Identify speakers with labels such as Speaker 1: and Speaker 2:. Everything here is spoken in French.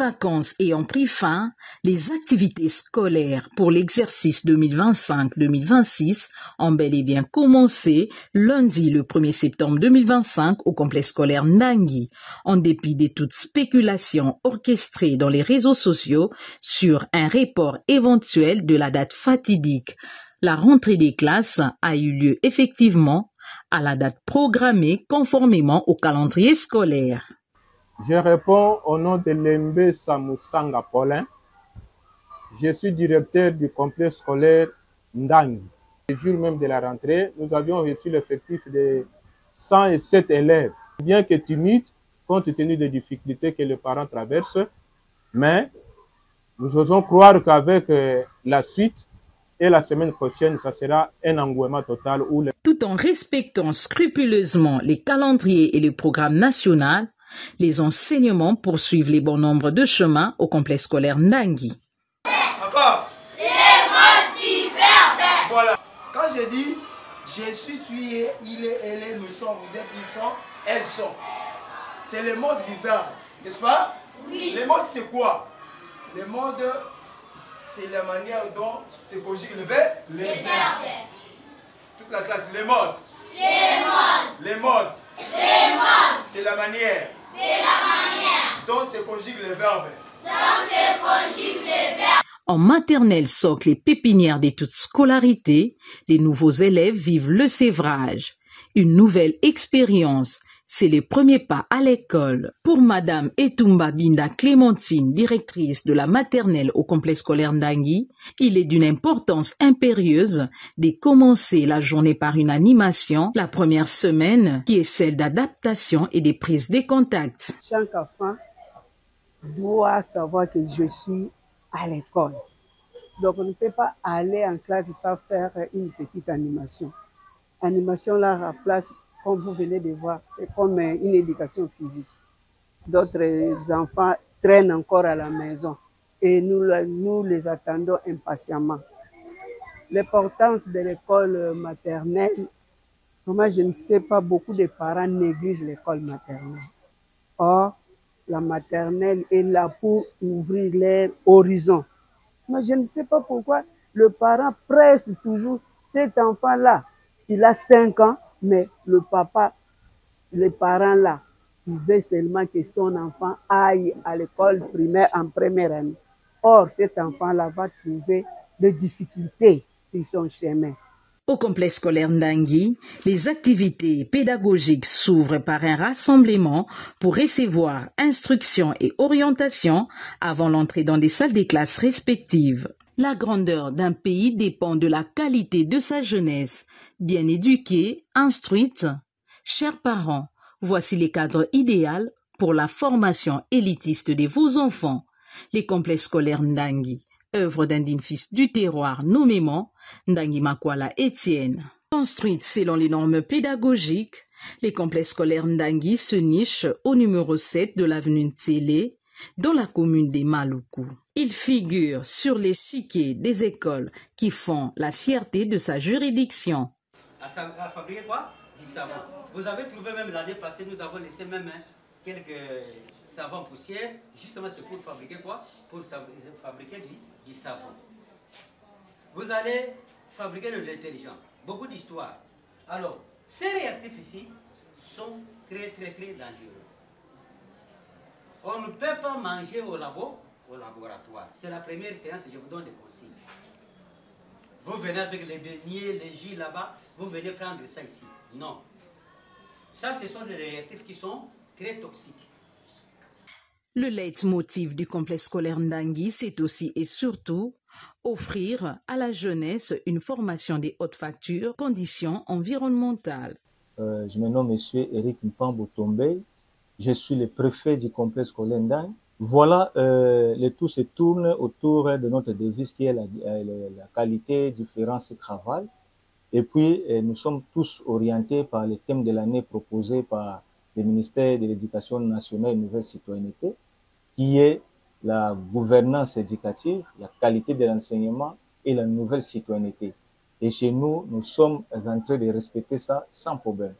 Speaker 1: vacances ayant pris fin, les activités scolaires pour l'exercice 2025-2026 ont bel et bien commencé lundi le 1er septembre 2025 au complexe scolaire Ndangui, en dépit de toutes spéculations orchestrées dans les réseaux sociaux sur un report éventuel de la date fatidique. La rentrée des classes a eu lieu effectivement à la date programmée conformément au calendrier scolaire.
Speaker 2: Je réponds au nom de Lembe Samusanga Paulin. Je suis directeur du complexe scolaire Ndangui. Le jour même de la rentrée, nous avions reçu l'effectif de 107 élèves. Bien que timide, compte tenu des difficultés que les parents traversent, mais nous osons croire qu'avec la suite et la semaine prochaine, ça sera un engouement total.
Speaker 1: Tout en respectant scrupuleusement les calendriers et le programme national, les enseignements poursuivent les bons nombres de chemins au complexe scolaire Ndangui.
Speaker 3: Encore. Les mots du verbe. Voilà. Quand je dis je suis, tu es, il est, elle est, nous sommes, vous êtes, ils sont, elles sont. C'est le mode du verbe, n'est-ce pas? Oui. Le mode c'est quoi? Le mode c'est la manière dont se conjugue le verbe. Les verbes. Toute la classe, les modes. Les modes. Les modes. Les modes. C'est la manière. C'est la manière dont se conjugue le verbe. Dont se conjugue le verbe.
Speaker 1: En maternelle socle et pépinière de toute scolarité, les nouveaux élèves vivent le sévrage. Une nouvelle expérience, c'est le premier pas à l'école. Pour Madame Etumba Binda Clémentine, directrice de la maternelle au complexe scolaire Ndangui, il est d'une importance impérieuse de commencer la journée par une animation, la première semaine, qui est celle d'adaptation et de prise de contact.
Speaker 4: Chaque enfant doit savoir que je suis à l'école. Donc on ne peut pas aller en classe sans faire une petite animation. Animation là remplace, comme vous venez de voir, c'est comme une éducation physique. D'autres enfants traînent encore à la maison et nous les attendons impatiemment. L'importance de l'école maternelle, moi je ne sais pas, beaucoup de parents négligent l'école maternelle. Or, la maternelle est là pour ouvrir leur horizon. Mais je ne sais pas pourquoi le parent presse toujours cet enfant-là. Il a 5 ans, mais le papa, les parents là, il veut seulement que son enfant aille à l'école primaire en première année. Or, cet enfant-là va trouver des difficultés sur son chemin.
Speaker 1: Au complexe scolaire Ndangui, les activités pédagogiques s'ouvrent par un rassemblement pour recevoir instruction et orientation avant l'entrée dans des salles des classes respectives. La grandeur d'un pays dépend de la qualité de sa jeunesse. Bien éduquée, instruite, chers parents, voici les cadres idéaux pour la formation élitiste de vos enfants. Les complexes scolaires Ndangui, œuvre d'un digne fils du terroir nommément Ndangui Makwala Étienne. Construite selon les normes pédagogiques, les complexes scolaires Ndangui se nichent au numéro 7 de l'avenue Ntélé, dans la commune des Maluku. Il figure sur l'échiquier des écoles qui font la fierté de sa juridiction.
Speaker 5: À fabriquer quoi? Du savon. Vous avez trouvé même l'année passée, nous avons laissé même quelques savons poussières, justement c'est pour fabriquer quoi? Pour fabriquer du savon. Vous allez fabriquer le détergent. Beaucoup d'histoires. Alors, ces réactifs ici sont très dangereux. On ne peut pas manger au laboratoire. C'est la première séance, je vous donne des consignes. Vous venez avec les beignets, les jus là-bas, vous venez prendre ça ici. Non. Ça, ce sont des réactifs qui sont très toxiques.
Speaker 1: Le leitmotiv du complexe scolaire Ndangui, c'est aussi et surtout offrir à la jeunesse une formation des hautes factures, conditions environnementales.
Speaker 6: Je me nomme M. Eric Mpambo Tombey. Je suis le préfet du complexe scolaire Ndangui. Voilà, le tout se tourne autour de notre devise qui est la qualité, différence et travail. Et puis, nous sommes tous orientés par les thèmes de l'année proposés par le ministère de l'Éducation nationale et nouvelle citoyenneté, qui est la gouvernance éducative, la qualité de l'enseignement et la nouvelle citoyenneté. Et chez nous, nous sommes en train de respecter ça sans problème.